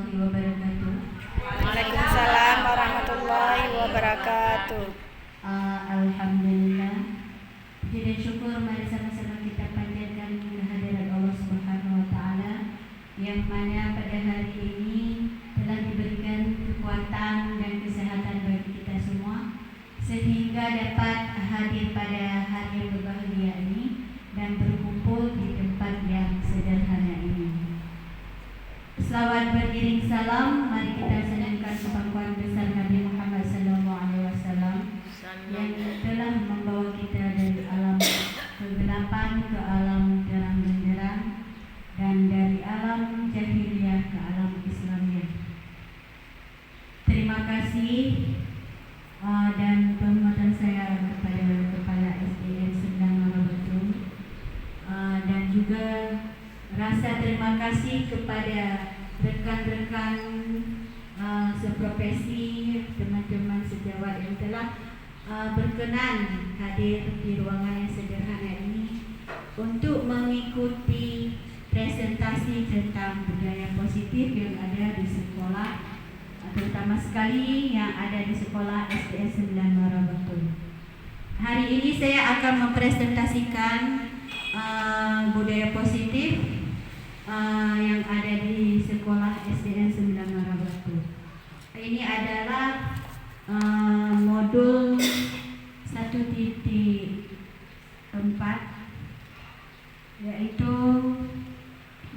warahmatullahi wabarakatuh. Waalaikumsalam warahmatullahi wabarakatuh. Alhamdulillah. Puji dan syukur mari sama-sama kita panjatkan kehadirat Allah Subhanahu wa taala yang mana pada hari ini telah diberikan kekuatan dan kesehatan bagi kita semua sehingga dapat hadir pada hari yang berbahagia ini dan berkumpul di tempat yang sederhana ini. Selawat beriring salam, mari kita senangkan kepangkuan besar Nabi Muhammad SAW yang telah membawa kita dari alam kegelapan ke alam terang benderang dan dari alam jahiliyah ke alam Islamiyah. Terima kasih dan penghormatan saya kepada Kepala SDN Sendang Marabatul dan juga rasa terima kasih kepada rekan-rekan seprofesi, teman-teman sejawat yang telah berkenan hadir di ruangan yang sederhana ini untuk mengikuti presentasi tentang budaya positif yang ada di sekolah, terutama sekali yang ada di sekolah SDN 9 Marabatul. Hari ini saya akan mempresentasikan budaya positif yang ada di sekolah SDN 9 Marabatul. Ini adalah modul 1.4 yaitu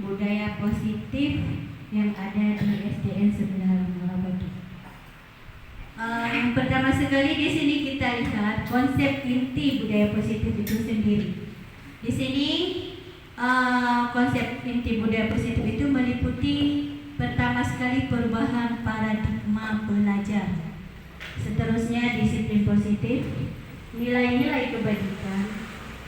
budaya positif yang ada di SDN 9 Marabatul. Yang pertama sekali di sini kita lihat konsep inti budaya positif itu sendiri. Di sini konsep inti budaya positif itu meliputi pertama sekali perubahan paradigma belajar, seterusnya disiplin positif, nilai-nilai kebajikan,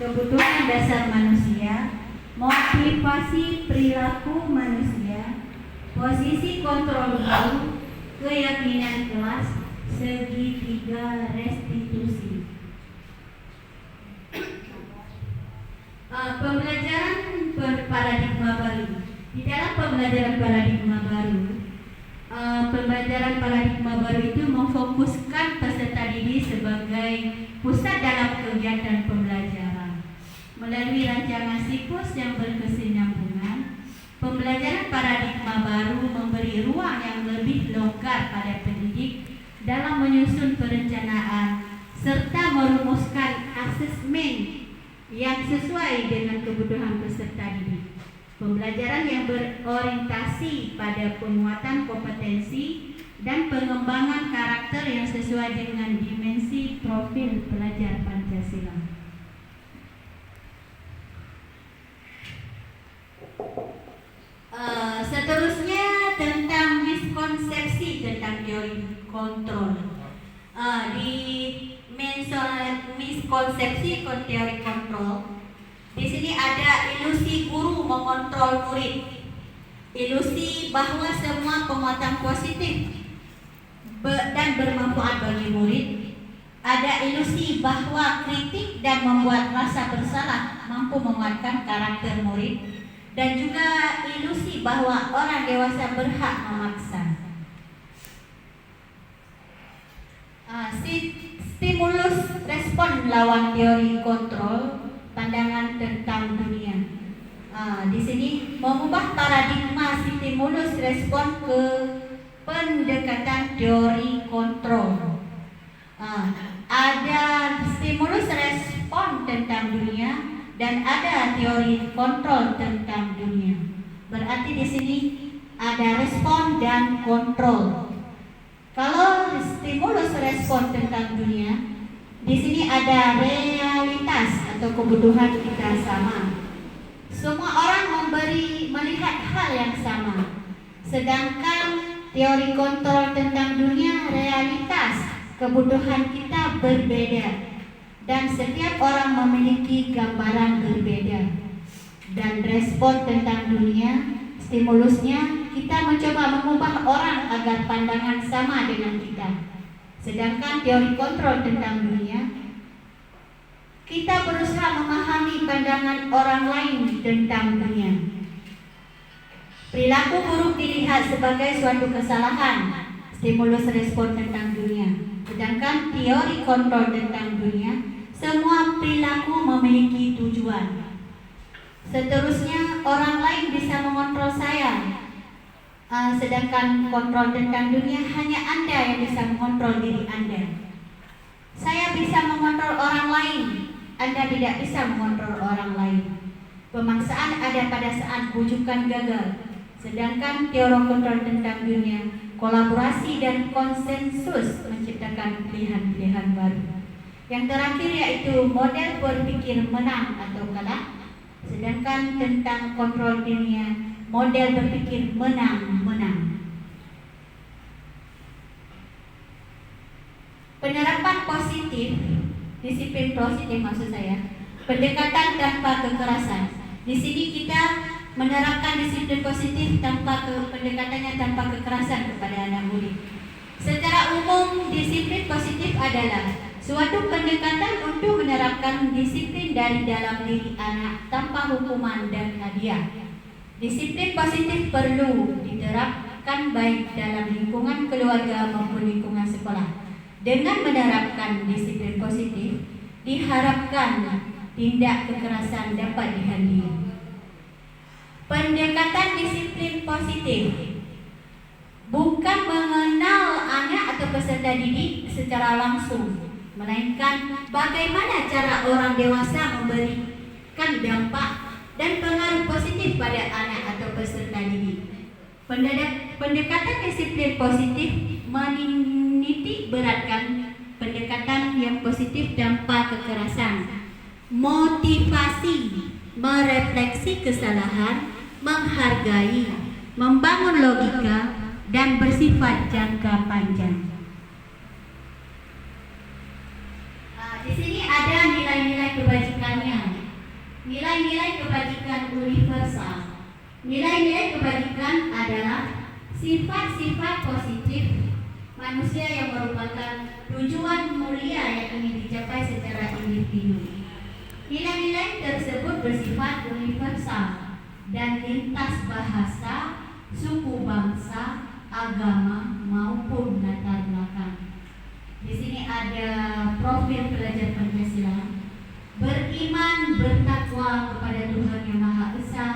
kebutuhan dasar manusia, motivasi perilaku manusia, posisi kontrol guru, keyakinan kelas, segitiga restitusi. Pembelajaran paradigma baru. Di dalam pembelajaran paradigma baru itu memfokuskan peserta didik sebagai pusat dalam kegiatan pembelajaran. Melalui rancangan siklus yang berkesinambungan, pembelajaran paradigma baru memberi ruang yang lebih longgar pada pendidik dalam menyusun perencanaan serta merumuskan asesmen yang sesuai dengan kebutuhan peserta didik. Pembelajaran yang berorientasi pada penguatan kompetensi dan pengembangan karakter yang sesuai dengan dimensi profil pelajar Pancasila. Seterusnya tentang miskonsepsi tentang teori kontrol. Di miskonsepsi teori kontrol, di sini ada ilusi guru mengontrol murid, ilusi bahwa semua penguatan positif dan bermanfaat bagi murid, ada ilusi bahwa kritik dan membuat rasa bersalah mampu menguatkan karakter murid, dan juga ilusi bahwa orang dewasa berhak memaksa. Stimulus respon lawan teori kontrol, pandangan tentang dunia. Di sini mengubah paradigma stimulus respon ke pendekatan teori kontrol. Ada stimulus respon tentang dunia dan ada teori kontrol tentang dunia. Berarti di sini ada respon dan kontrol. Kalau stimulus respon tentang dunia, di sini ada realitas atau kebutuhan kita sama. Semua orang melihat hal yang sama. Sedangkan teori kontrol tentang dunia, realitas kebutuhan kita berbeda. Dan setiap orang memiliki gambaran berbeda. Dan respon tentang dunia, stimulusnya kita mencoba mengubah orang agar pandangan sama dengan kita. Sedangkan teori kontrol tentang dunia, kita berusaha memahami pandangan orang lain tentang dunia. Perilaku buruk dilihat sebagai suatu kesalahan, stimulus respon tentang dunia. Sedangkan teori kontrol tentang dunia, semua perilaku memiliki tujuan. Seterusnya, orang lain bisa mengontrol saya. Sedangkan kontrol tentang dunia hanya Anda yang bisa mengontrol diri Anda. Saya bisa mengontrol orang lain, Anda tidak bisa mengontrol orang lain. Pemaksaan ada pada saat bujukan gagal. Sedangkan teori kontrol tentang dunia, kolaborasi dan konsensus menciptakan pilihan-pilihan baru. Yang terakhir yaitu model berpikir menang atau kalah. Sedangkan tentang kontrol dunia, model berpikir menang-menang. Penerapan positif, disiplin positif maksud saya, pendekatan tanpa kekerasan. Di sini kita menerapkan disiplin positif pendekatannya tanpa kekerasan kepada anak murid. Secara umum, disiplin positif adalah suatu pendekatan untuk menerapkan disiplin dari dalam diri anak tanpa hukuman dan hadiah. Disiplin positif perlu diterapkan baik dalam lingkungan keluarga maupun lingkungan sekolah. Dengan menerapkan disiplin positif, diharapkan tindak kekerasan dapat dihindari. Pendekatan disiplin positif bukan mengenal anak atau peserta didik secara langsung, melainkan bagaimana cara orang dewasa memberikan dampak dan pengaruh positif pada anak atau peserta didik. Pendekatan disiplin positif menitik beratkan pendekatan yang positif tanpa kekerasan, motivasi, merefleksi kesalahan, menghargai, membangun logika, dan bersifat jangka panjang. Di sini ada nilai-nilai kebajikannya, nilai-nilai kebajikan universal. Nilai-nilai kebajikan adalah sifat-sifat positif manusia yang merupakan tujuan mulia yang ingin dicapai secara individu. Nilai-nilai tersebut bersifat universal dan lintas bahasa, suku bangsa, agama maupun latar belakang. Di sini ada profil pelajar Pancasila: beriman, bertakwa kepada Tuhan Yang Maha Esa,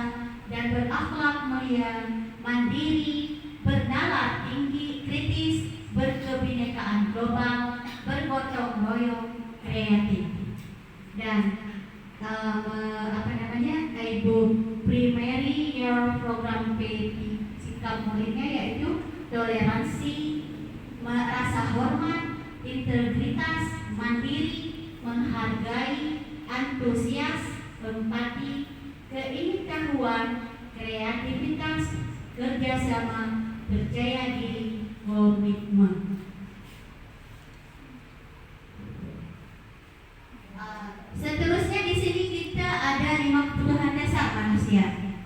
dan berakhlak mulia, mandiri, bernalar tinggi, kritis, berkebinekaan global, bergotong royong, kreatif. Dan Ibu primary year program PAP sikap muridnya yaitu toleransi, rasa hormat, integritas, mandiri, menghargai, antusias, empati, keingin-tahuan, kreativitas, kerjasama, percaya diri, komitmen. Seterusnya di sini kita ada 5 kebutuhan dasar manusia.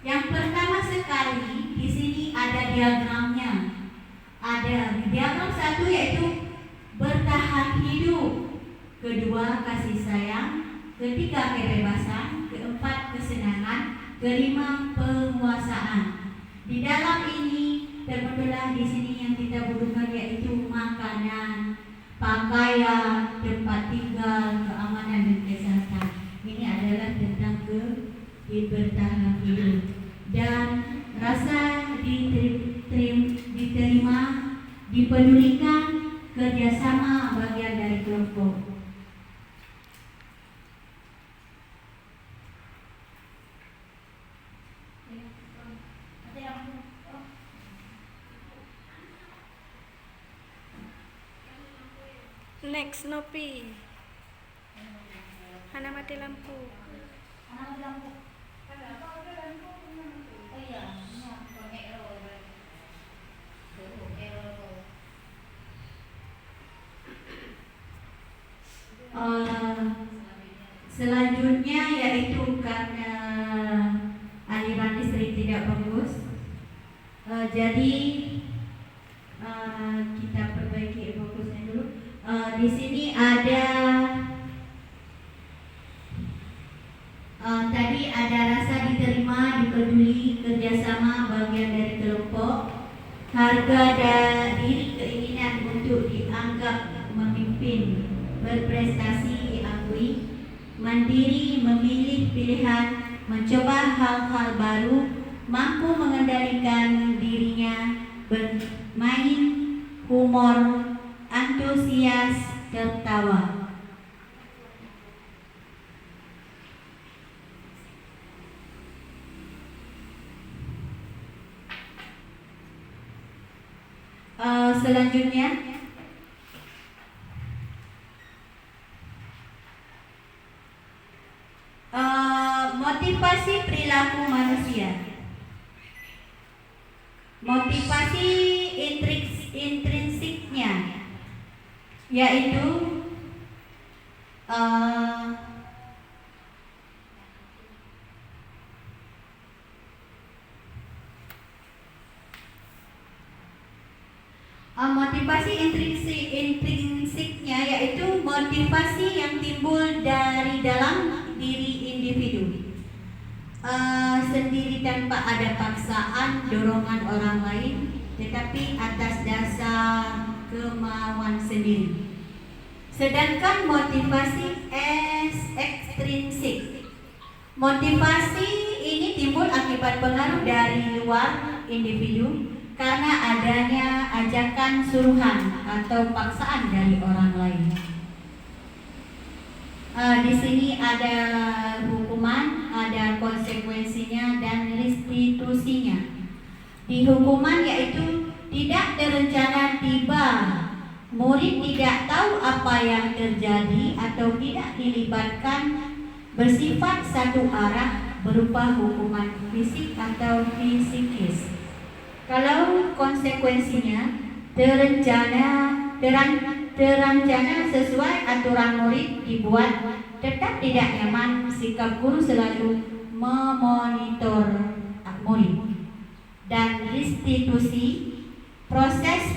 Yang pertama sekali di sini ada diagramnya. Ada diagram 1 yaitu bertahan hidup, kedua kasih sayang, ketiga kebebasan, keempat kesenangan, kelima penguasaan. Di dalam ini termuncullah di sini yang kita butuhkan yaitu makanan, pakaian, tempat tinggal, keamanan dan kesehatan. Ini adalah tentang bertahan hidup dan rasa diterima, dipedulikan, kerjasama bagian dari kelompok. Next, Nopi. Hana mati lampu. Selanjutnya yaitu karena aliran listrik tidak bagus, jadi kita perbaiki fokusnya dulu. Di sini ada tadi ada rasa diterima, dipeduli, kerjasama harga diri keinginan untuk dianggap memimpin, berprestasi diakui, mandiri memilih pilihan, mencoba hal-hal baru, mampu mengendalikan dirinya, bermain humor, antusias, tertawa. Selanjutnya, motivasi perilaku manusia. Motivasi intrinsiknya yaitu motivasi intrinsiknya yaitu motivasi yang timbul dari dalam diri individu sendiri tanpa ada paksaan dorongan orang lain, tetapi atas dasar kemauan sendiri. Sedangkan motivasi ekstrinsik, motivasi ini timbul akibat pengaruh dari luar individu karena adanya ajakan suruhan atau paksaan dari orang lain. Di sini ada hukuman, ada konsekuensinya dan restitusinya. Di hukuman yaitu tidak terencana tiba, murid tidak tahu apa yang terjadi atau tidak dilibatkan, bersifat satu arah berupa hukuman fisik atau psikis. Kalau konsekuensinya terancana sesuai aturan murid dibuat, tetap tidak nyaman, sikap guru selalu memonitor murid. Dan restitusi, proses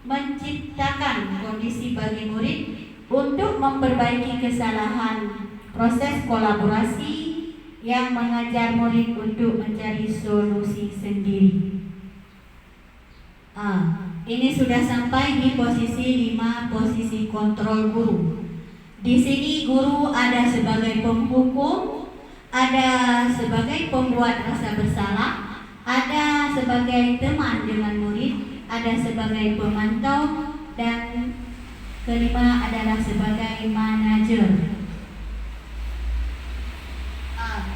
menciptakan kondisi bagi murid untuk memperbaiki kesalahan, proses kolaborasi yang mengajar murid untuk mencari solusi sendiri. Ini sudah sampai di posisi 5, posisi kontrol guru. Di sini guru ada sebagai penghukum, ada sebagai pembuat rasa bersalah, ada sebagai teman dengan murid, ada sebagai pemantau, dan kelima adalah sebagai manajer.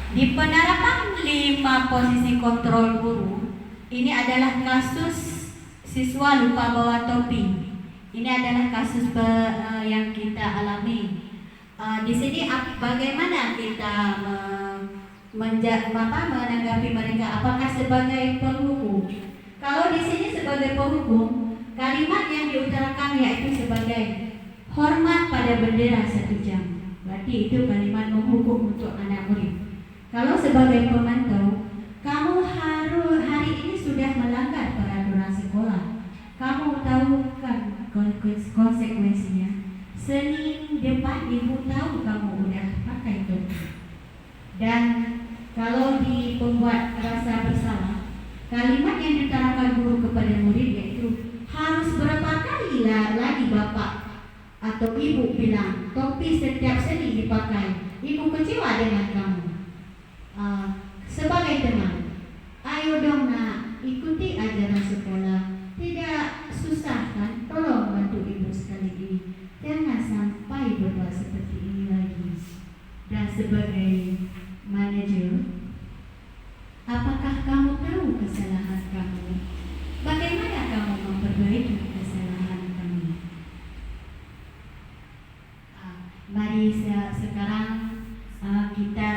Di penerapan 5 posisi kontrol guru, ini adalah kasus siswa lupa bawa topi. Ini adalah kasus yang kita alami. Di sini bagaimana kita menanggapi mereka? Apakah sebagai penghukum? Kalau di sini sebagai penghukum, kalimat yang diutarakan yaitu sebagai hormat pada bendera 1 jam. Berarti itu kalimat menghukum untuk anak murid. Kalau sebagai pemantau, kamu hari ini sudah melanggar peraturan sekolah. Kamu tahu kan konsekuensinya. Senin depan ibu tahu kamu udah pakai topi. Dan kalau di pembuat rasa bersalah, kalimat yang diutarakan guru kepada murid yaitu harus berapa kali lagi bapak atau ibu bilang topi setiap Senin dipakai. Ibu kecewa dengan kamu. Sebagai teman, ayo dong nak, ikuti ajaran sekolah. Tidak susah kan? Tolong bantu ibu sekali ini. Jangan sampai berbuat seperti ini lagi. Dan sebagai manajer, apakah kamu tahu kesalahan kamu? Bagaimana kamu memperbaiki kesalahan kamu? Mari sekarang kita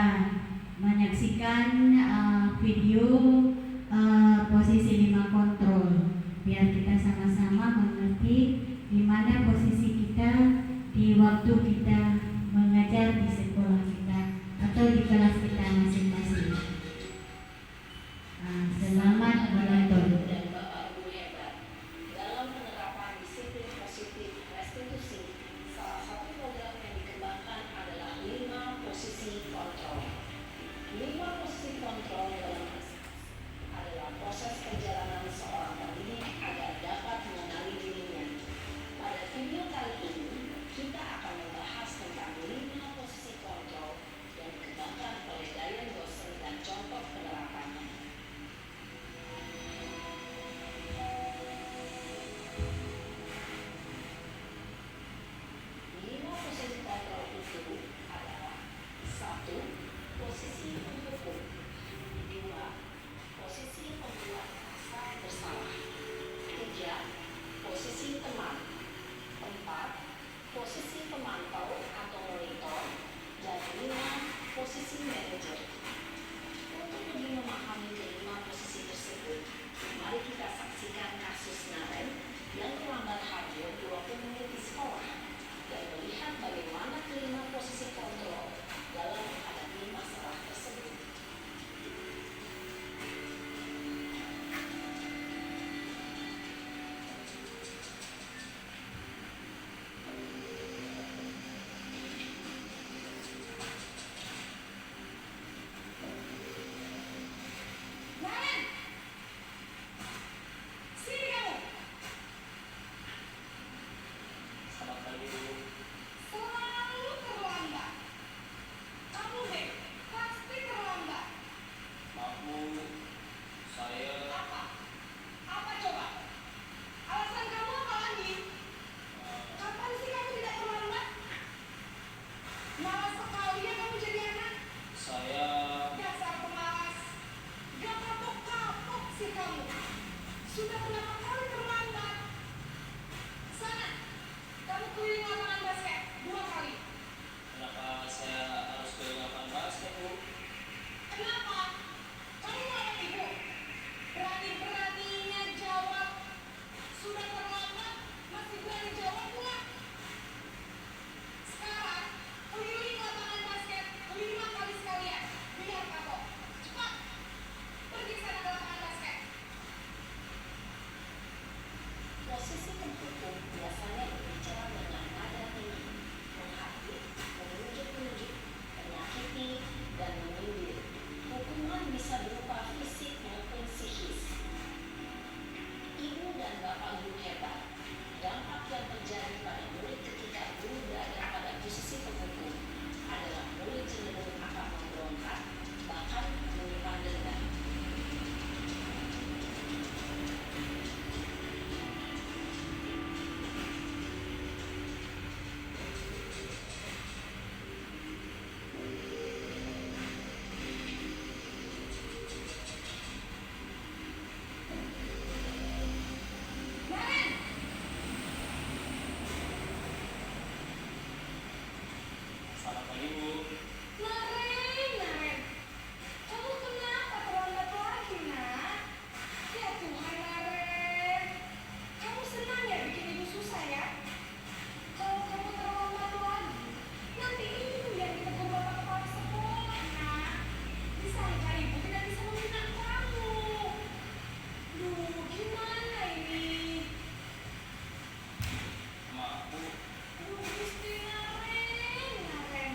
Sudah berapa kali terlambat? Sana, kamu keliling lapangan basket 2 kali. Kenapa saya harus ke lapangan basket, Bu? Kenapa? Kamu melawan ibu. Berani-beraninya jawab. Sudah terlambat, masih berani jawab pula. Sekarang, keliling lapangan basket 5 kali sekalian. Lihat aku. Cepat. Pergi sana ke lapangan basket. Posisi tertutup biasanya berbicara dengan nada tinggi, menghakimi, menunjuk-nunjuk, menyakiti, dan menyindir. Hukuman bisa berupa fisik maupun psikis. Ibu dan bapak guru hebat. Dampak yang terjadi pada murid ketika guru berada pada posisi tertutup adalah murid cenderung akan memberontak, bahkan menyimpan dendam. Naren! Selamat pagi, Bu. Naren! Kamu kenapa terlambat lagi, nak? Ya Tuhan, Naren. Kamu senang ya bikin ibu susah ya? Kalau kamu terlambat lagi, nanti ibu yang ditegur bapak kepala sekolah, nak. Disangka ibu tidak bisa membina kamu. Duh, gimana ini? Maaf, Bu. Aduh, Gusti Naren.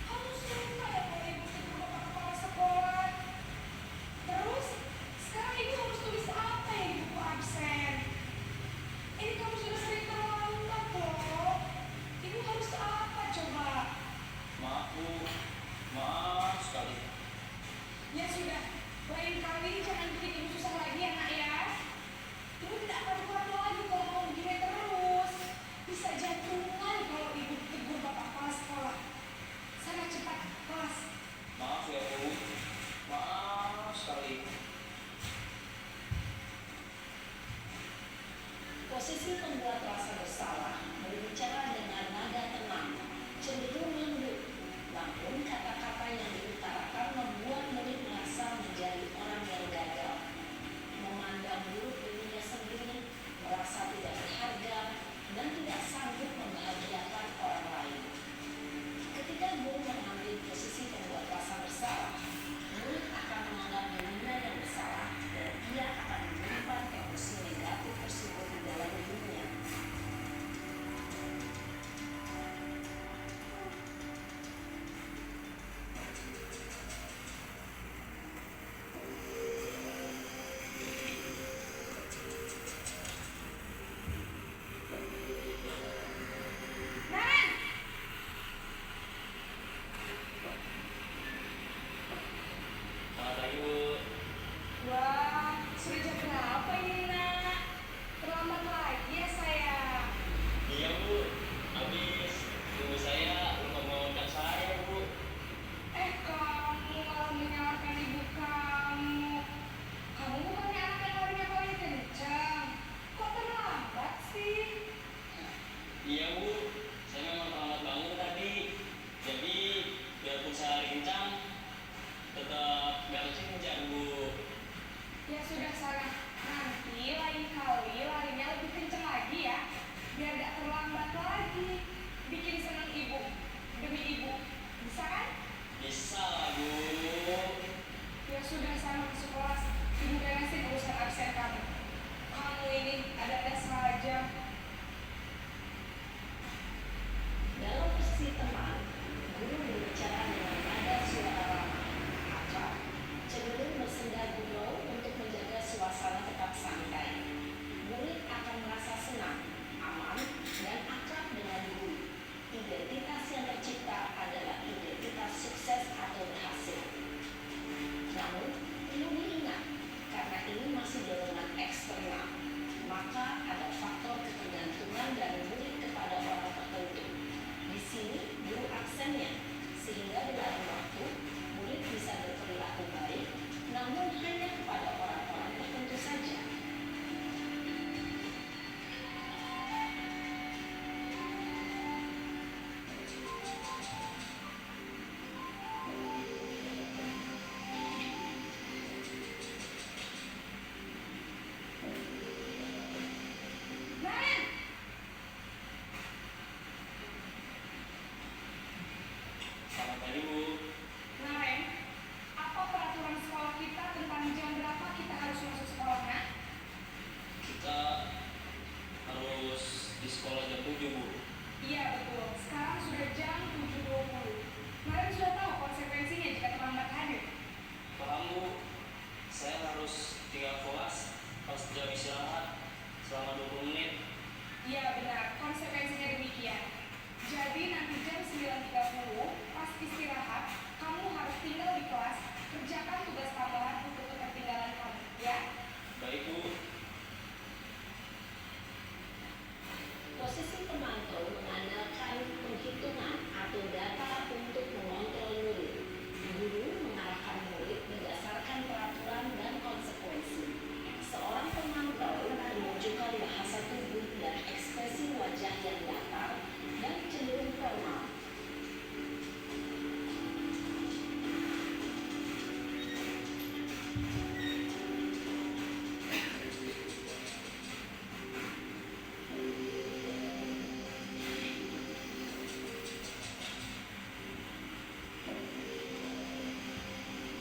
Kamu suka ya kalau ibu tegur bapak kepala sekolah? Terus, sekarang ibu harus tulis apa ya di buku absen? Ini kamu sudah sering terlambat loh. Ibu harus apa coba? Maaf, Bu. Maaf sekali. Ya sudah, lain kali jangan bikin ibu susah lagi ya nak ya. Ibu tidak akan kuat lagi kalau mau begini terus. Bisa jantungan kalau ibu tegur bapak kepala sekolah. Sana cepat kelas. Maaf ya, Bu. Maaf sekali. Posisi pembuat rasa bersalah berbicara dengan nada tenang, cenderung lembut. Namun kata-kata yang diutarakan membuat murid merasa menjadi orang yang gagal, memandang buruk dirinya sendiri, merasa tidak berharga, dan tidak sanggup membahagiakan orang lain. Ketika guru mengambil posisi pembuat rasa bersalah, murid akan menganggap dirinya yang bersalah dan ia akan menyimpan emosi negatif tersebut di dalam dirinya. Naren! Selamat pagi, Bu. Wah, sudah jam berapa ini nak? Terlambat lagi ya sayang. Iya, Bu. Habis ibu saya ngomong saya, Bu. Kamu malah menyalahkan ibu kamu. Kamu bukannya anak yang larinya paling kencang. Kok terlambat sih? Iya, Bu. Saya memang terlambat bangun tadi. Jadi, biarpun saya rincang, tetap nggak kencang, Bu. Ya sudah sana. Nanti lain kali larinya lebih kencang lagi ya. Biar gak terlambat lagi. Bikin senang ibu. Demi ibu. Bisa kan? Bisa lah, Bu. Ya sudah sana masuk kelas. Ibu beresin urusan absen kamu. Kamu ini ada-ada saja. Dalam posisi teman, guru berbicara dengan nada suara ramah, akrab, cenderung bersenda gurau untuk menjaga suasana tetap santai. Murid akan merasa senang, aman, dan akrab dengan guru. Identitas yang tercipta adalah identitas sukses atau berhasil. Namun, perlu diingat, karena ini masih dorongan eksternal, maka ada faktor ketergantungan dari murid kepada orang tertentu. Di sini, guru aksennya, sehingga di dalam waktu, murid bisa berperilaku baik, namun hanya kepada orang-orang tertentu saja. jam istirahat selama 20 menit. Iya benar, konsekuensinya demikian. Jadi nanti jam 9.30 pas istirahat, kamu harus tinggal di kelas, kerjakan tugas tambahan untuk ketertinggalan kamu, ya? Baik, Bu. Posisi pemantau mengandalkan penghitungan atau data untuk mengontrol murid. Guru mengarahkan murid berdasarkan peraturan dan konsekuensi. Seorang pemantau menunjukkan bahasa tubuh dan ekspresi wajah yang datar dan cenderung formal.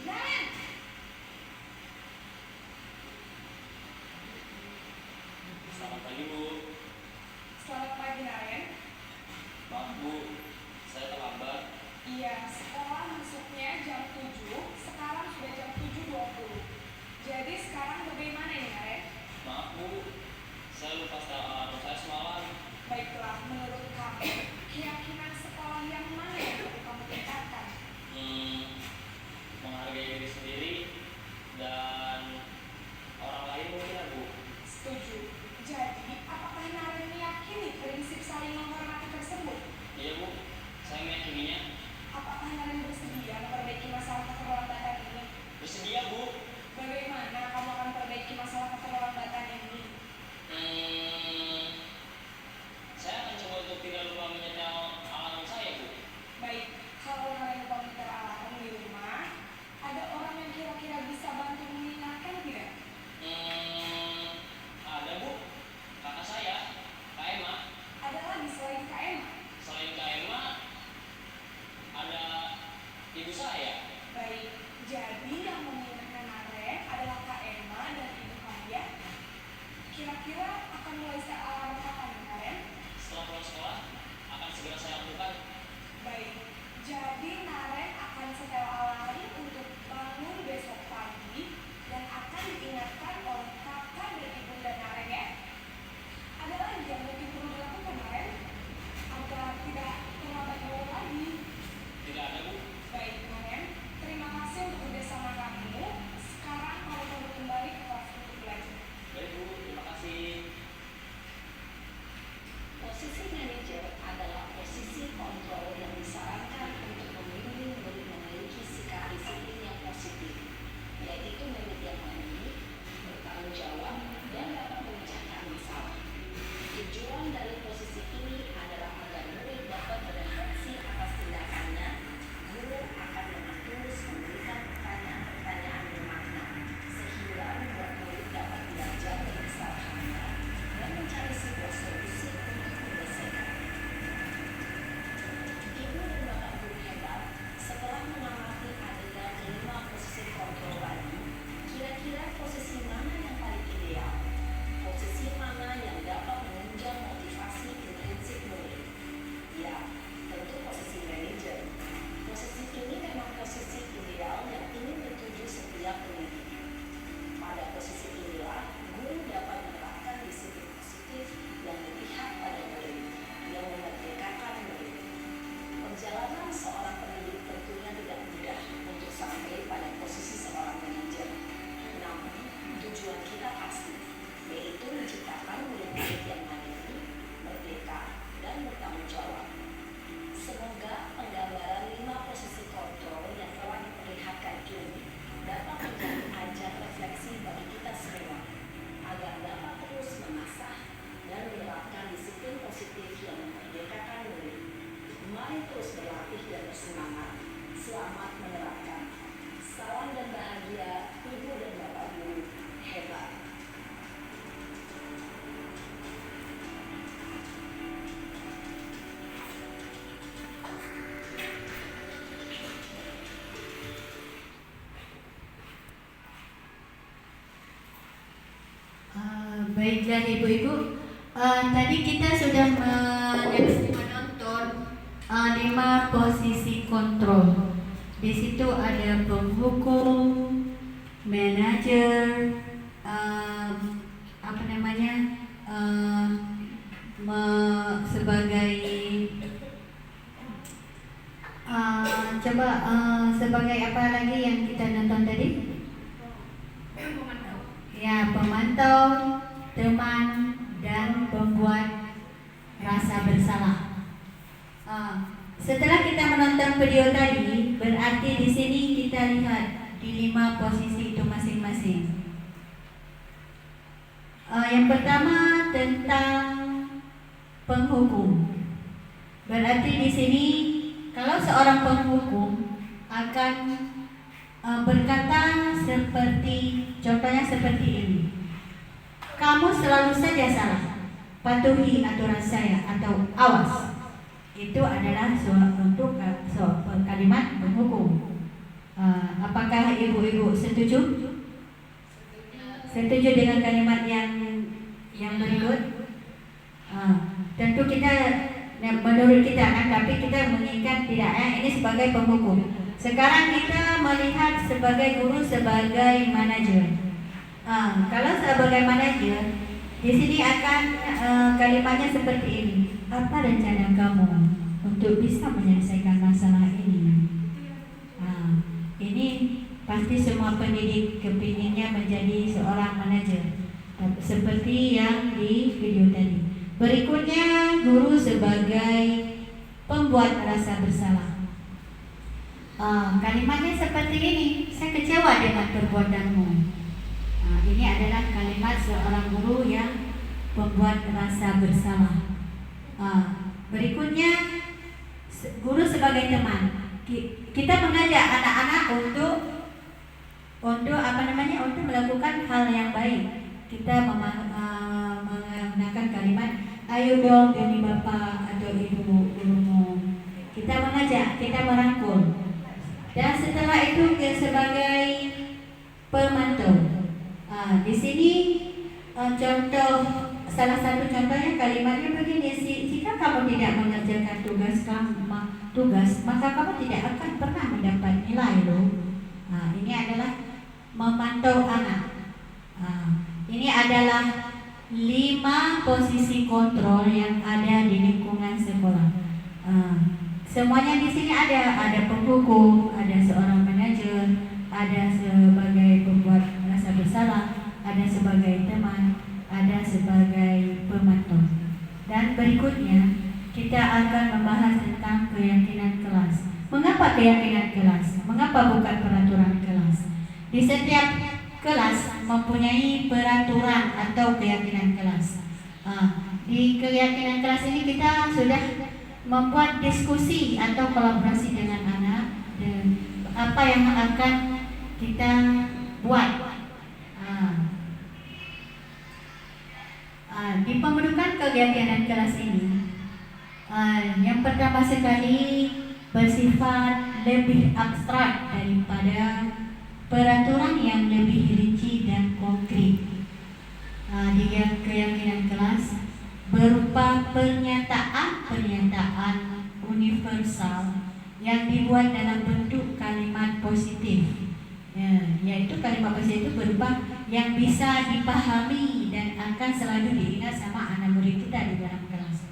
Naren! Selamat pagi, Bu. Selamat pagi, Naren. Maaf, Bu. Saya terlambat. Iya, sekolah masuknya jam 7, sekarang sudah jam 7.20. Jadi sekarang bagaimana ini, Naren? Maaf, Bu. Saya lupa setel alarm saya semalam. Baiklah, menurut kamu, keyakinan sekolah yang mana yang perlu kamu tingkatkan? Menghargai diri sendiri dan orang lain mungkin ya, Bu. Setuju. Jadi, apakah Naren meyakini prinsip saling menghormati tersebut? Iya, Bu. Saya meyakininya. Apakah Naren bersedia memperbaiki masalah keterlambatan ini? Bersedia, Bu. Bagaimana kamu akan perbaiki masalah keterlambatan ini? Saya akan coba untuk tidak lupa menyetel alarm saya, Bu. Baik, kalau Naren lupa meter alarm di rumah, ada orang yang kira-kira bisa bantu mengingatkan tidak? Ada, Bu. Kakak saya, Kak Emma. Ada lagi selain Kak Emma? Selain Kak Emma, ada ibu saya. Baik, jadi yang mengingatkan Naren adalah Kak Emma dan ibu kamu ya? Kira-kira akan mulai set alarm kapan, Naren? Setelah pulang sekolah, akan segera saya lakukan. Baik, jadi Naren akan setel alarm untuk bangun besok pagi dan akan diingatkan oleh kakak dan ibunda Naren ya. Ada lagi yang mungkin perlu dilakukan Naren agar tidak terlambat bangun lagi. Tidak ada, Bu. Baik Naren, terima kasih untuk kerjasama kamu. Sekarang kamu perlu kembali ke kelas untuk belajar. Baik, Bu. Terima kasih. Posisi manajer adalah posisi kontrol yang disarankan untuk membimbing murid memiliki sikap disiplin yang positif, yaitu menindaklanjuti, bertanggung jawab, dan dapat memecahkan masalah. Tujuan dari posisi ini adalah agar murid dapat berefleksi atas tindakannya. Guru akan dengan tulus memberikan pertanyaan-pertanyaan bermakna, sehingga membuat murid dapat belajar dari kesalahannya dan mencari sebuah solusi untuk menyelesaikan. Ibu dan bapak guru hebat, setelah mengamati adegan 5 posisi kontrol tadi, kira-kira posisi mana yang paling ideal? Posisi mana yang dapat menunjang motivasi intrinsik murid? Ya, tentu posisi manajer. Posisi ini memang posisi ideal yang ingin dituju setiap pendidik. Pada posisi inilah, guru dapat menerapkan disiplin positif yang berpihak pada murid, yang memerdekakan murid. Perjalanan seorang pendidik tentunya tidak mudah untuk sampai pada posisi seorang manajer. Namun, tujuan kita pasti, yaitu menciptakan murid-murid yang mandiri, merdeka, dan bertanggung jawab. Semoga penggambaran 5 posisi kontrol yang telah diperlihatkan ini dapat menjadi ajang refleksi bagi kita semua, agar dapat terus mengasah dan menerapkan disiplin positif yang memerdekakan murid. Mari terus berlatih dan bersemangat. Selamat menerapkan. Salam dan bahagia, Ibu dan Bapak Guru hebat. Baiklah ibu-ibu, tadi kita sudah menonton 5 posisi kontrol. Di situ ada penghukum, manajer, sebagai apa lagi yang kita nonton tadi? Ya, pemantau, teman, dan pembuat rasa bersalah. Setelah kita menonton video tadi, berarti di sini kita lihat di 5 posisi itu masing-masing. Yang pertama tentang penghukum. Berarti di sini kalau seorang penghukum akan berkata seperti, contohnya seperti ini. Kamu selalu saja salah. Patuhi aturan saya atau awas. Itu adalah untuk kalimat penghukum. Apakah ibu-ibu setuju? Setuju dengan kalimat yang berikut? Tentu kita, menurut kita kan, tapi kita mengingat tidak, ini sebagai penghukum. Sekarang kita melihat sebagai guru, sebagai manajer. Kalau sebagai manajer, di sini akan kalimatnya seperti ini. Apa rencana kamu untuk bisa menyelesaikan masalah ini? Ini pasti semua pendidik kepinginnya menjadi seorang manajer, seperti yang di video tadi. Berikutnya, guru sebagai pembuat rasa bersalah. Kalimatnya seperti ini. Saya kecewa dengan perbuatanmu. Ini adalah kalimat seorang guru yang membuat rasa bersalah. Berikutnya, guru sebagai teman. Kita mengajak anak-anak untuk untuk melakukan hal yang baik. Kita menggunakan kalimat, ayo dong demi bapak atau ibu gurumu. Kita mengajak, kita merangkul. Dan setelah itu sebagai pemantau. Di sini salah satu contohnya kalimatnya begini, jika kamu tidak mengerjakan tugas, maka kamu tidak akan pernah mendapat nilai loh. Ini adalah memantau anak. Ini adalah 5 posisi kontrol yang ada di lingkungan sekolah. Semuanya di sini ada penghukum, ada seorang manajer, ada sebagai pembuat rasa bersalah, ada sebagai teman, ada sebagai pemantau. Dan berikutnya kita akan membahas tentang keyakinan kelas. Mengapa keyakinan kelas? Mengapa bukan peraturan kelas? Di setiap kelas mempunyai peraturan atau keyakinan kelas. Di keyakinan kelas ini kita sudah membuat diskusi atau kolaborasi dengan anak dan apa yang akan kita buat. Di pembentukan keyakinan kelas ini, yang pertama sekali bersifat lebih abstrak daripada peraturan yang lebih rinci dan konkret. Di keyakinan kelas berupa pernyataan universal yang dibuat dalam bentuk kalimat positif. Yaitu kalimat positif berupa yang bisa dipahami dan akan selalu diingat sama anak murid kita di dalam kelas.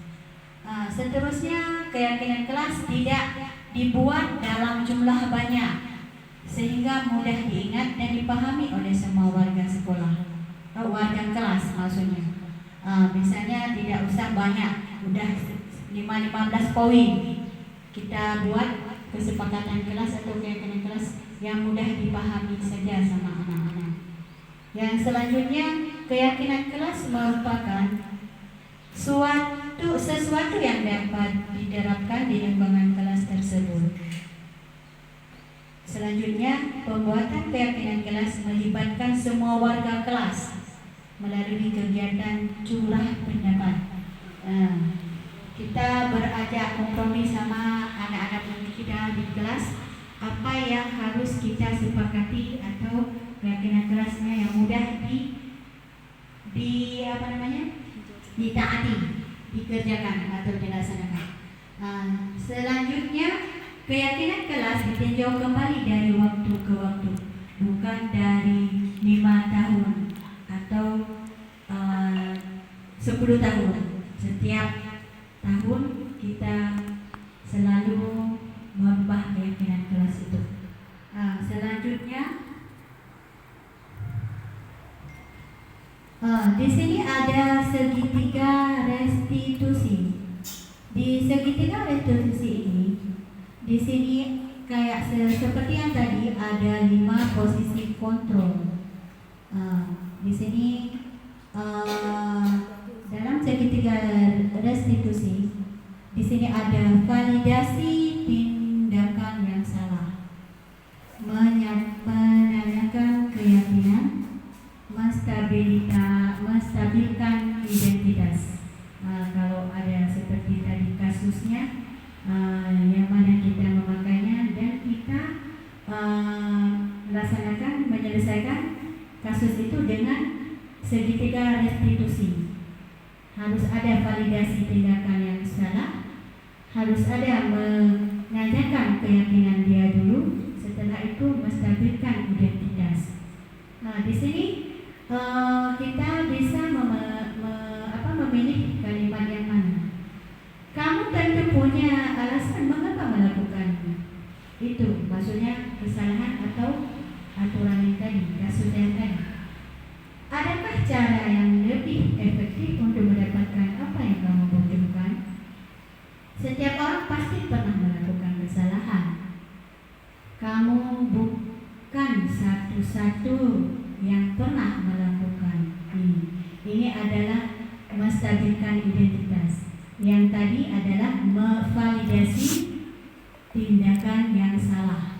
Seterusnya, keyakinan kelas tidak dibuat dalam jumlah banyak sehingga mudah diingat dan dipahami oleh semua warga sekolah, warga kelas maksudnya. Misalnya tidak usah banyak, udah 15 poin kita buat kesepakatan kelas atau keyakinan kelas yang mudah dipahami saja sama anak-anak. Yang selanjutnya, keyakinan kelas merupakan sesuatu yang dapat diterapkan di lingkungan kelas tersebut. Selanjutnya, pembuatan keyakinan kelas melibatkan semua warga kelas melalui kegiatan curah pendapat. Kita berajak kompromi sama anak-anak kita di kelas, apa yang harus kita sepakati atau keyakinan kelasnya yang mudah ditaati, dikerjakan atau dilaksanakan. Selanjutnya, keyakinan kelas ditinjau kembali dari waktu ke waktu, bukan dari 5 tahun atau 10 tahun. Setiap tahun kita selalu merubah keyakinan kelas itu. Di sini ada segitiga restitusi. Di segitiga restitusi ini, di sini kayak seperti yang tadi ada 5 posisi kontrol. Di sini dalam segitiga restitusi, di sini ada validasi tindakan yang salah, menanyakan keyakinan, menstabilkan identitas. Kalau ada seperti tadi kasusnya, yang mana kita memakainya dan kita menyelesaikan kasus itu dengan segitiga restitusi. Harus ada validasi tindakan yang salah, harus ada menanyakan keyakinan dia dulu, setelah itu menstabilkan identitas. Di sini kita bisa memilih kalimat yang mana. Kamu tentu punya alasan mengapa melakukannya. Itu maksudnya kesalahan atau aturan yang tadi, kasus yang tadi. Adakah cara yang lebih efektif untuk mendapatkan apa yang kamu butuhkan? Setiap orang pasti pernah melakukan kesalahan. Kamu bukan satu-satu yang pernah melakukan ini. Ini adalah menstabilkan identitas. Yang tadi adalah memvalidasi tindakan yang salah.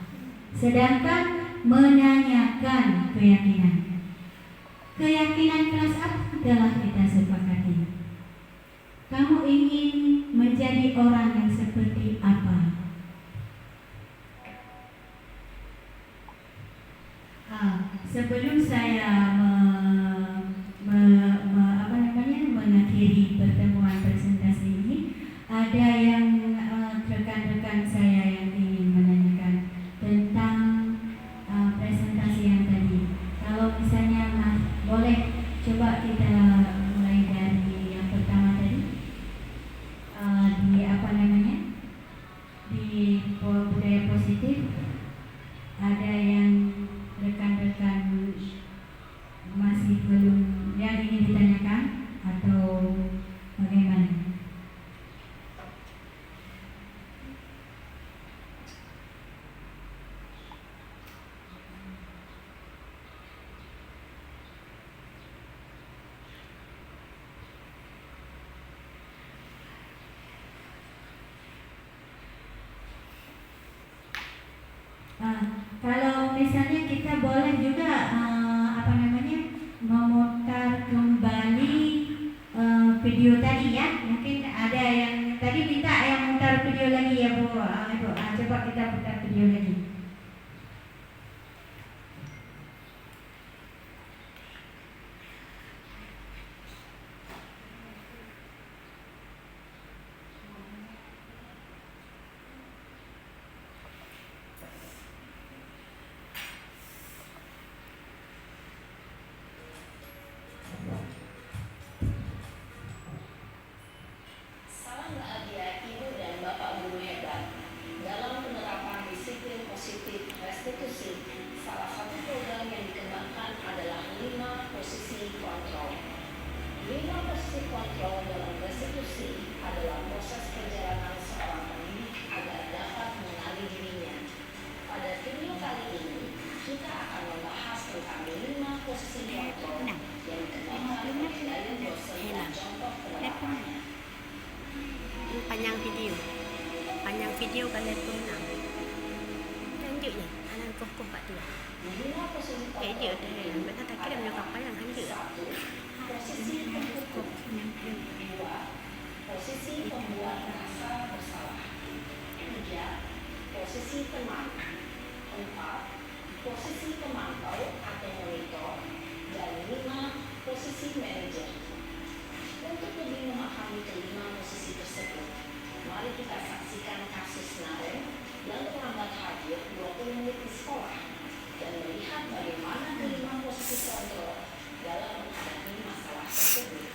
Sedangkan menanyakan keyakinan. Keyakinan kelas apa telah kita sepakati? Kamu ingin menjadi orang yang seperti apa? Sebelum saya mengakhiri pertemuan presentasi ini, ada yang rekan-rekan saya yang ingin menanyakan tentang presentasi yang tadi. Kalau misalnya boleh coba kita mulai dari yang pertama tadi, di budaya positif. Ada yang rekan-rekan masih belum yang ingin ditanyakan atau bagaimana? Kalau misalnya kita boleh juga memutar kembali video tadi ya. Mungkin ada yang tadi minta yang mutar video lagi ya Bu. Coba kita putar video lagi. Salam bahagia Ibu dan Bapak Guru hebat. Dalam penerapan disiplin positif restitusi, salah satu program yang dikembangkan adalah 5 posisi kontrol. 5 posisi kontrol dalam restitusi adalah proses perjalanan seorang pendidik agar dapat mengenali dirinya. Pada video kali ini, kita akan membahas tentang 5 posisi kontrol yang dikembangkan oleh Dayun Dosen dan contoh penerapannya. Panjang video kan laptop nam. Lanjut ni, anak kokoh kat tu. Dia dah, benar tak kira nak apa yang lanjut. Posisi pembuat. 2. Posisi pembuat rasa bersalah. 3. Posisi teman. 4. Posisi pemantau atau monitor. Dan 5. Posisi manajer. Untuk lebih memahami kelima posisi tersebut, mari kita saksikan kasus Naren yang terlambat hadir 20 menit di sekolah dan melihat bagaimana kelima posisi kontrol dalam menghadapi masalah tersebut.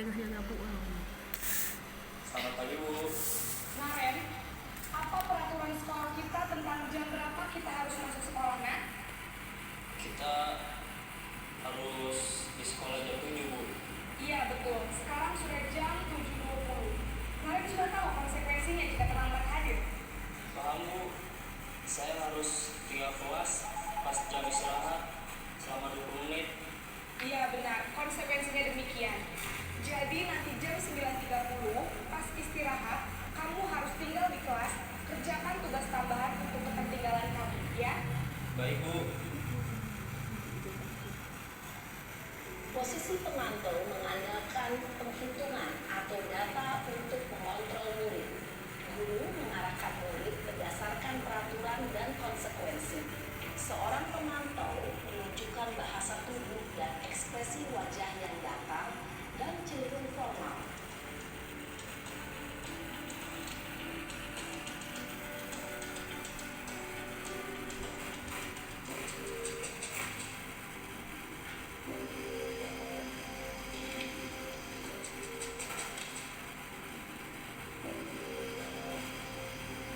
tengahnya ngabuk orang. Selamat pagi Bu. Nah, Ren, apa peraturan sekolah kita tentang jam berapa kita harus masuk sekolah, Nak? Kita harus di sekolah jam 7 Bu. Iya, betul. Sekarang sudah jam 7.20. Kalian sudah tahu konsekuensinya jika terlambat hadir? Paham Bu, saya harus tinggal kelas pas jam istirahat selama 20 menit. Iya, benar. Konsekuensinya demikian. Jadi nanti jam 9.30 pas istirahat, kamu harus tinggal di kelas, kerjakan tugas tambahan untuk ketertinggalan kamu, ya? Baik Bu. Posisi pemantau mengandalkan penghitungan atau data untuk mengontrol murid. Guru mengarahkan murid berdasarkan peraturan dan konsekuensi. Seorang pemantau menunjukkan bahasa tubuh dan ekspresi wajah yang datar dan cenderung formal.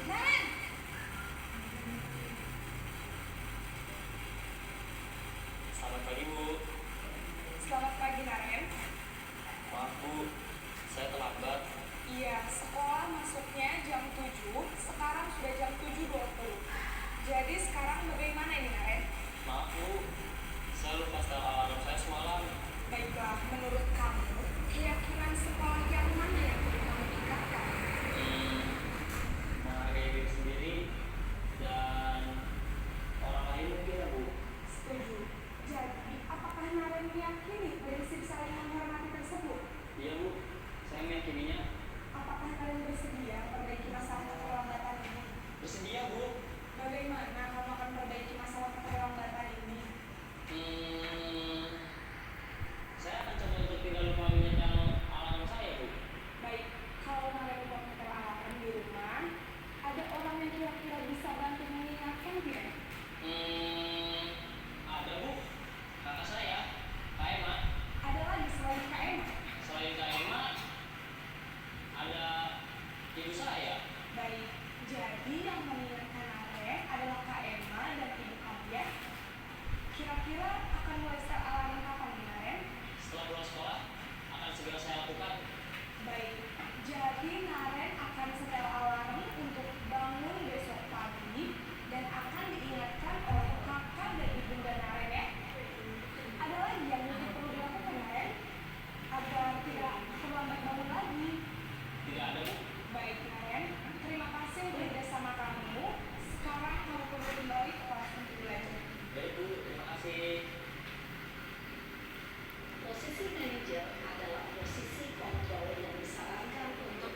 Naren! Selamat pagi Bu. Selamat pagi, Naren. Maaf Bu, saya terlambat. Iya, sekolah masuknya jam 7, sekarang sudah jam 7.20. Jadi sekarang bagaimana ini, Naren? Maaf Bu, saya lupa setel alarm saya semalam. Baiklah, menurut kamu, keyakinan sekolah yang mana yang perlu kamu tingkatkan? Menghargai diri sendiri dan orang lain mungkin ya Bu. Setuju. Jadi, apakah Naren meyakini prinsip saling menghormati tersebut? Iya Bu, saya meyakininya. Apakah Naren bersedia memperbaiki masalah keterlambatan ini? Bersedia Bu. Bagaimana kamu akan memperbaiki masalah keterlambatan ini? Saya akan coba untuk tidak lupa menyetel alarm saya Bu. Baik, kalau Naren lupa menyetel alarm di rumah, ada orang yang kira-kira bisa bantu mengingatkan tidak? Ada Bu, kakak saya, Kak Emma. Ada lagi selain Kak Emma? Selain Kak Emma, ada ibu saya. Baik, jadi yang mengingatkan Naren adalah Kak Emma dan ibu kamu ya? Kira-kira akan mulai setel alarm kapan nih, Naren? Setelah pulang sekolah, akan segera saya lakukan. Baik, jadi Naren akan setel alarm untuk bangun besok pagi dan akan diingatkan oleh kakak dan ibunda Naren ya. Ada lagi yang mungkin perlu dilakukan Naren agar tidak terlambat bangun lagi. Tidak ada Bu. Baik Naren, terima kasih udah sama kamu. Sekarang kamu perlu kembali ke kelas untuk belajar. Baik Bu, terima kasih. Posisi manajer adalah posisi kontrol yang disarankan untuk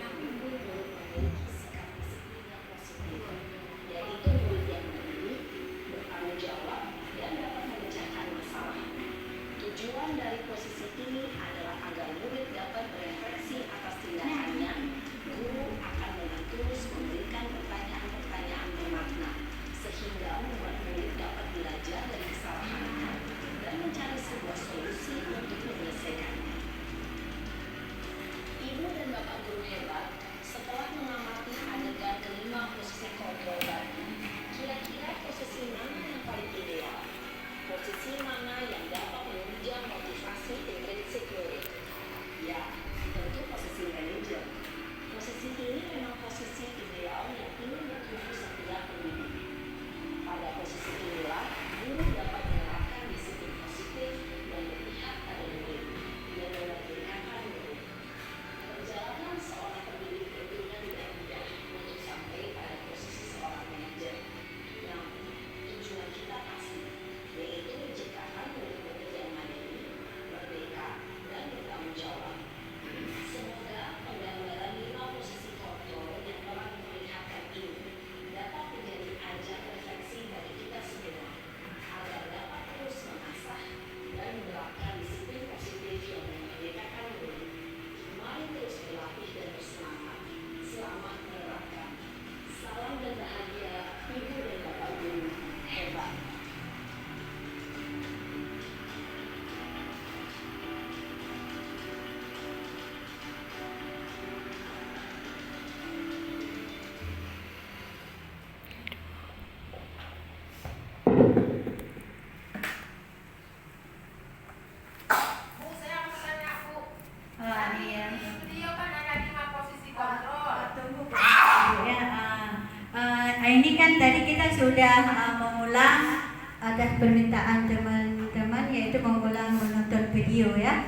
ini kan tadi kita sudah mengulang atas permintaan teman-teman, yaitu mengulang menonton video ya.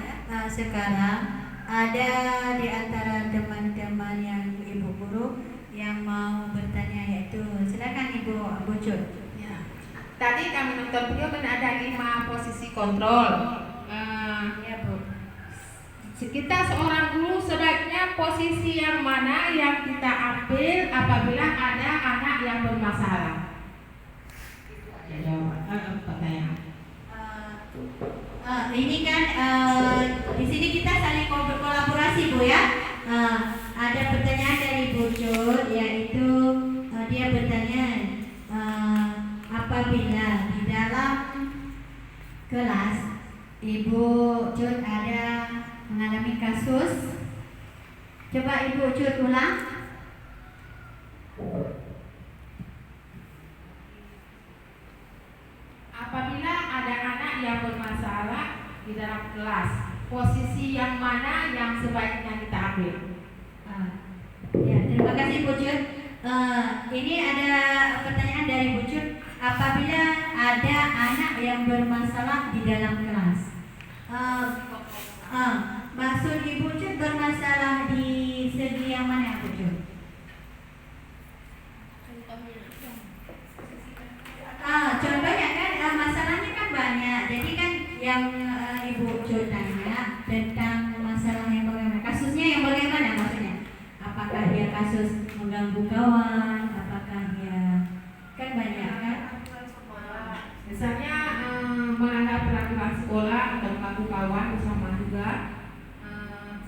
Sekarang ada di antara teman-teman yang ibu guru yang mau bertanya, yaitu silakan Ibu Bucut. Ya. Tadi kami nonton video kan ada 5 posisi kontrol. Ya Bu. Kita seorang guru sebaiknya posisi yang mana yang kita ambil apabila ada anak yang bermasalah? Pertanyaan. Ini kan di sini kita saling berkolaborasi Bu ya. Ada pertanyaan dari Bu Cut, yaitu dia bertanya apabila di dalam kelas Ibu Cut ada mengalami kasus, coba Ibu Cut ulang. Apabila ada anak yang bermasalah di dalam kelas, posisi yang mana yang sebaiknya kita ambil? Ya, terima kasih Bu Cut. Ini ada pertanyaan dari Bu Cut. Apabila ada anak yang bermasalah di dalam kelas, maksud Ibu Cut bermasalah di segi yang mana Bu Cut? Contohnya kan masalahnya kan banyak. Jadi kan yang Ibu Cut tanya tentang masalah yang bagaimana, kasusnya yang bagaimana maksudnya? Apakah dia kasus mengganggu kawan? Apakah dia kan banyak kan? Misalnya melanggar peraturan sekolah atau mengganggu kawan bersama juga,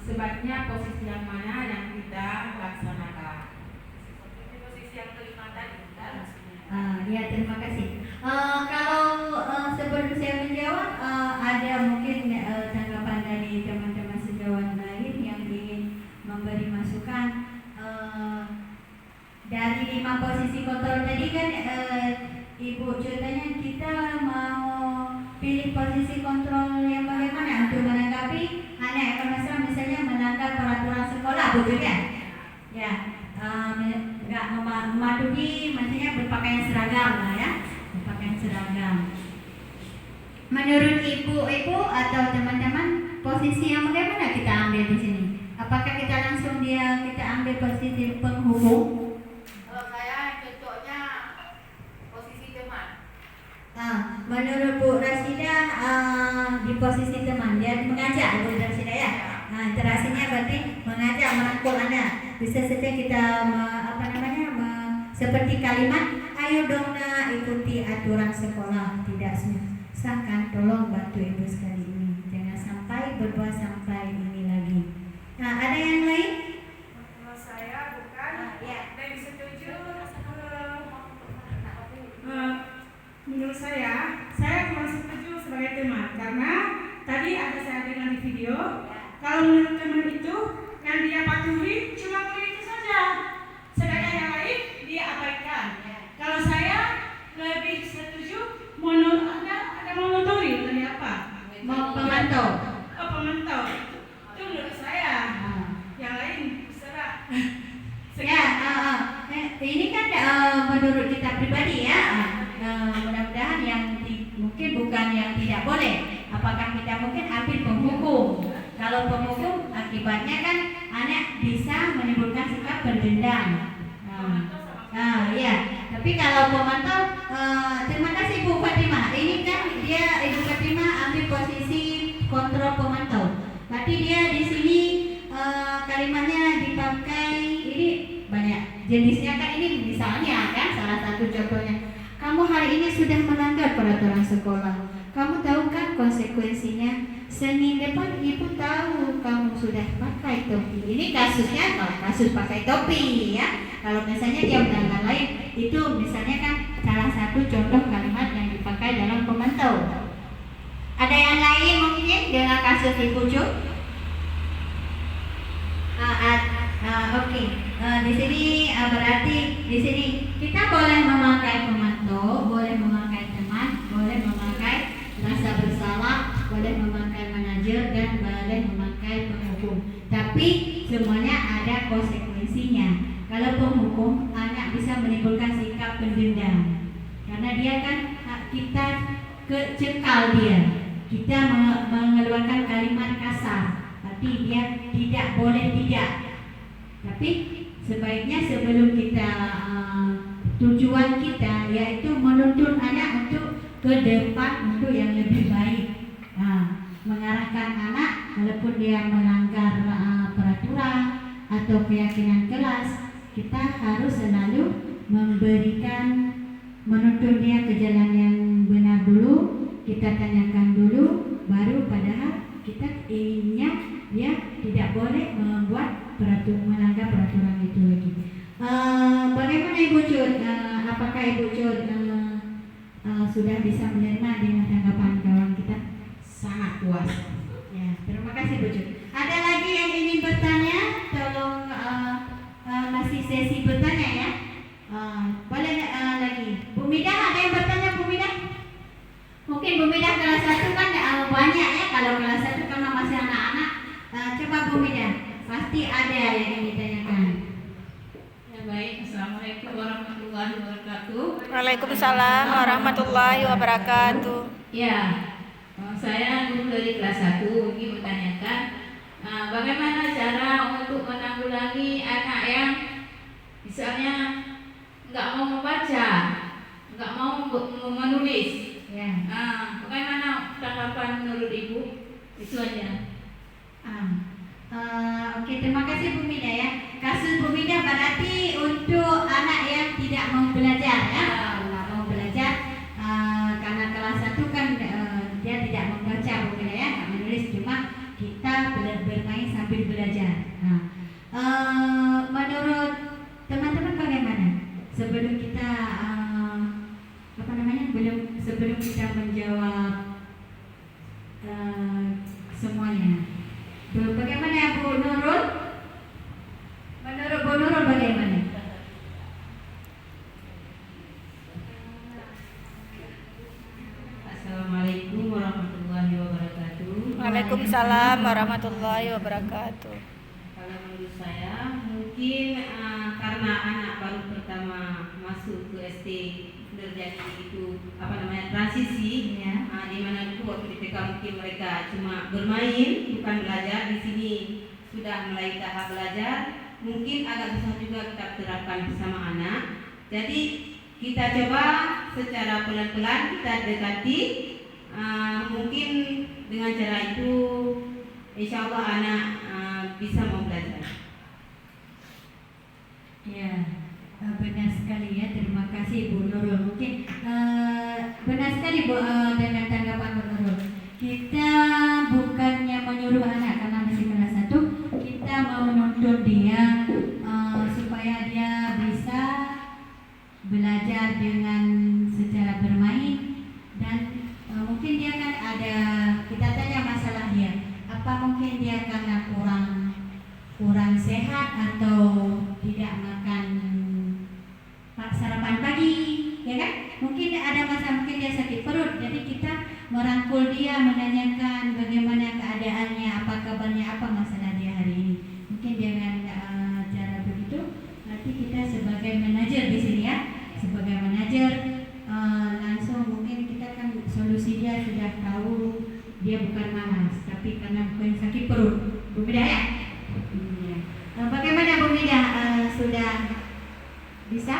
sebaiknya posisi yang mana yang kita laksanakan? Posisi yang kelima tadi. Ya, terima kasih. Kalau sebelum saya menjawab, ada mungkin tanggapan dari teman-teman sejawat lain yang ingin memberi masukan. Dari 5 posisi kontrol tadi kan Ibu ceritanya kita mau pilih posisi kontrol yang bagaimana untuk menanggapi anak yang bermasalah, misalnya melanggar peraturan sekolah, betul ya? Ya, nggak mematuhi, maksudnya berpakaian seragam lah ya, berpakaian seragam. Menurut ibu-ibu atau teman-teman, posisi yang bagaimana kita ambil di sini? Apakah kita langsung kita ambil posisi penghubung? Kalau saya contohnya posisi teman. Menurut Bu Rasida di posisi teman, dia mengajak Bu Rasida ya. Interaksinya berarti mengajak, merangkul anak. Bisa saja kita seperti kalimat, ayo dong nak ikuti aturan sekolah, tidak sahkan, tolong bantu ibu sekali ini, jangan sampai berbuat sampai ini lagi. Ada yang lain? Kalau saya bukan lebih setuju. Menurut saya kurang setuju sebagai teman, karena tadi ada saya dengar di video, kalau menurut teman itu yang dia patuhi cuma itu saja, sedangkan yang lain dia abaikan. Kalau saya lebih setuju menurut ada monitoring tadi apa? Pemantau. Pemantau. Itu menurut saya. Yang lain terserah. Ya, ini kan menurut kita pribadi ya. Mudah-mudahan yang mungkin bukan yang tidak boleh. Apakah kita mungkin ambil penghukum? Kalau penghukum akibatnya kan anak bisa menimbulkan sikap berdendam. Ya. Tapi kalau pemantau, terima kasih Bu Fatimah. Ini kan Ibu Fatimah ambil posisi kontrol pemantau. Berarti dia di sini kalimatnya dipakai ini banyak jenisnya kan, ini misalnya kan salah satu contohnya, kamu hari ini sudah melanggar peraturan sekolah, kamu tahu kan konsekuensinya, Senin depan ibu tahu kamu sudah pakai topi. Ini kasusnya kasus pakai topi ya. Kalau misalnya dia melanggar lain, itu misalnya kan salah satu contoh kalimat yang dipakai dalam pemantau. Ada yang lain mungkin dengan kasus Ibu Cut? Oke. Di sini berarti di sini kita boleh memakai pemantau, boleh memakai teman, boleh memakai rasa bersalah, boleh memakai manajer, dan boleh memakai penghukum. Tapi semuanya ada konsekuensinya. Kalau penghukum, anak bisa menimbulkan sikap dia kan kita cekal dia, kita mengeluarkan kalimat kasar, tapi dia tidak boleh tidak. Tapi sebaiknya sebelum kita tujuan kita yaitu menuntun anak untuk ke depan untuk yang lebih baik, mengarahkan anak walaupun dia melanggar peraturan atau keyakinan kelas, kita harus selalu menuntun dia ke jalan yang benar dulu, kita tanyakan dulu, baru padahal kita inginnya dia tidak boleh melanggar peraturan itu lagi. Bagaimana Ibu Cud? Apakah Ibu Cud sudah bisa menerima dengan tanggapan kawan kita? Sangat puas. Ya, terima kasih Bu Cud. Ada lagi yang ingin bertanya? Tolong masih sesi bertanya ya. Boleh lagi. Bu Midah, ada yang bertanya Bu Midah? Mungkin Bu Midah kelas 1 kan banyak ya, kalau kelas 1 karena masih anak-anak. Coba Bu Midah, pasti ada yang ingin ditanyakan. Ya baik, Assalamualaikum warahmatullahi wabarakatuh. Waalaikumsalam warahmatullahi wabarakatuh. Ya, saya guru dari kelas 1 ingin bertanyakan bagaimana cara untuk menanggulangi anak yang misalnya nggak mau membaca, nggak mau menulis. Ya. Bagaimana tanggapan menurut Ibu? Itu aja. Oke, terima kasih Bu Mida ya. Kasus Bu Mida berarti untuk anak yang tidak mau belajar ya, nggak mau belajar karena kelas 1 kan dia tidak membaca Bu Mida ya, nggak menulis, cuma kita bermain sambil belajar. Menurut teman-teman bagaimana? Sebelum kita sebelum kita menjawab semuanya, bagaimana Bu Nurul? Menurut Bu Nurul bagaimana? Assalamualaikum warahmatullahi wabarakatuh. Waalaikumsalam warahmatullahi wabarakatuh. Kalau menurut saya mungkin karena anak baru pertama masuk ke SD terjadi itu transisi Ya. di mana dulu waktu di TK mungkin mereka cuma bermain bukan belajar, di sini sudah mulai tahap belajar, mungkin agak susah juga kita terapkan bersama anak. Jadi kita coba secara pelan-pelan kita dekati, mungkin dengan cara itu insya Allah anak bisa mau belajar. Ya, benar sekali ya. Terima kasih Bu Nurul. Mungkin benar sekali Bu dengan tanggapan Bu Nurul. Kita bukannya menyuruh anak karena masih kelas 1, kita mau menuntun dia supaya dia bisa belajar dengan secara bermain dan mungkin dia kan ada, kita tanya masalah dia, apa mungkin dia karena kurang sehat atau tidak makan sarapan pagi, ya kan? Mungkin ada masalah, mungkin dia sakit perut. Jadi kita merangkul dia, menanyakan bagaimana keadaannya, apa kabarnya, apa masalah dia hari ini. Mungkin dengan cara begitu, nanti kita sebagai manajer di sini ya, sebagai manajer langsung mungkin kita kan solusi dia sudah tahu, dia bukan malas, tapi karena bukan sakit perut. Bu Mida ya? Bagaimana Bu Mida, sudah bisa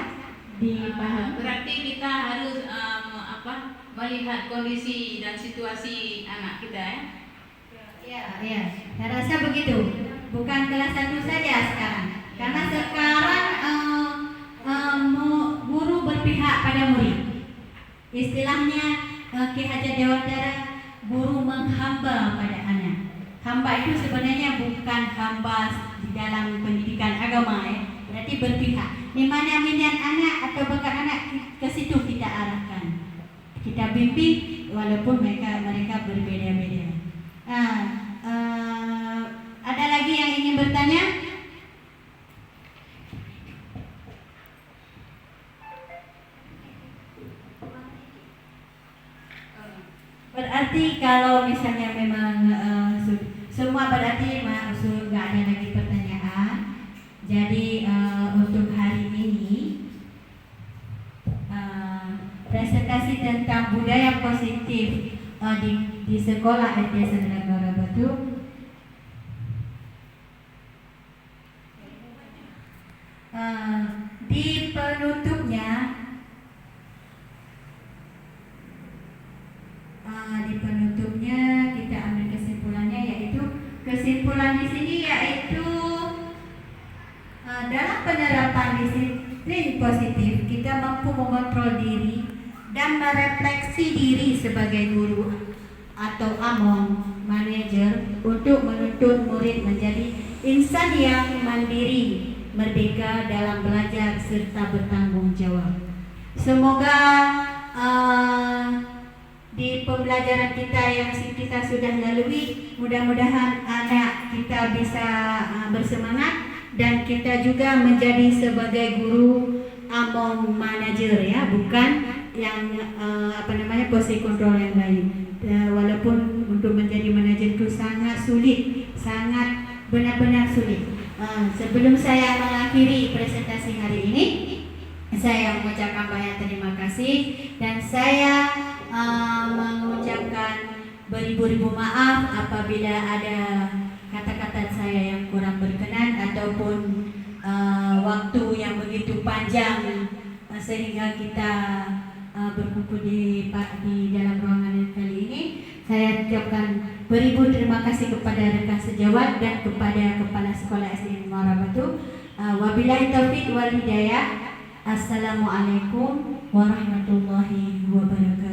dipahami? Berarti kita harus melihat kondisi dan situasi anak kita ya. Ya, saya rasa begitu. Bukan kelas 1 saja sekarang. Karena sekarang guru berpihak pada murid. Istilahnya Ki Hajar Dewantara, guru menghamba pada anak. Hamba itu sebenarnya bukan hamba di dalam pendidikan agama ya. Berarti berpihak. Di mana minat anak atau bakat anak, ke situ kita arahkan. Kita bimbing walaupun mereka berbeda-beda. Ada lagi yang ingin bertanya? Berarti kalau misalnya memang semua berarti nggak ada lagi pertanyaan. Jadi untuk hari ini presentasi tentang budaya positif di sekolah SD Negara Batu. Di penutupnya kita ambil kesimpulannya, yaitu kesimpulan di sini yaitu dalam penerapan disiplin positif kita mampu mengontrol diri dan merefleksi diri sebagai guru atau among manajer untuk menuntut murid menjadi insan yang mandiri, merdeka dalam belajar serta bertanggung jawab. Semoga di pembelajaran kita yang kita sudah lalui, mudah-mudahan anak kita bisa bersemangat dan kita juga menjadi sebagai guru among manager ya, bukan yang posisi kontrol yang lain. Walaupun untuk menjadi manajer itu sangat sulit, sangat benar-benar sulit. Sebelum saya mengakhiri presentasi hari ini, saya mengucapkan banyak terima kasih dan saya mengucapkan beribu-ribu maaf apabila ada kata-kata saya yang kurang berkenan ataupun waktu yang begitu panjang sehingga kita berkumpul di dalam ruangan kali ini. Saya ucapkan beribu terima kasih kepada rekan sejawat dan kepada Kepala Sekolah SD Muara Batu. Wabillahi taufiq wal hidayah. Assalamualaikum warahmatullahi wabarakatuh.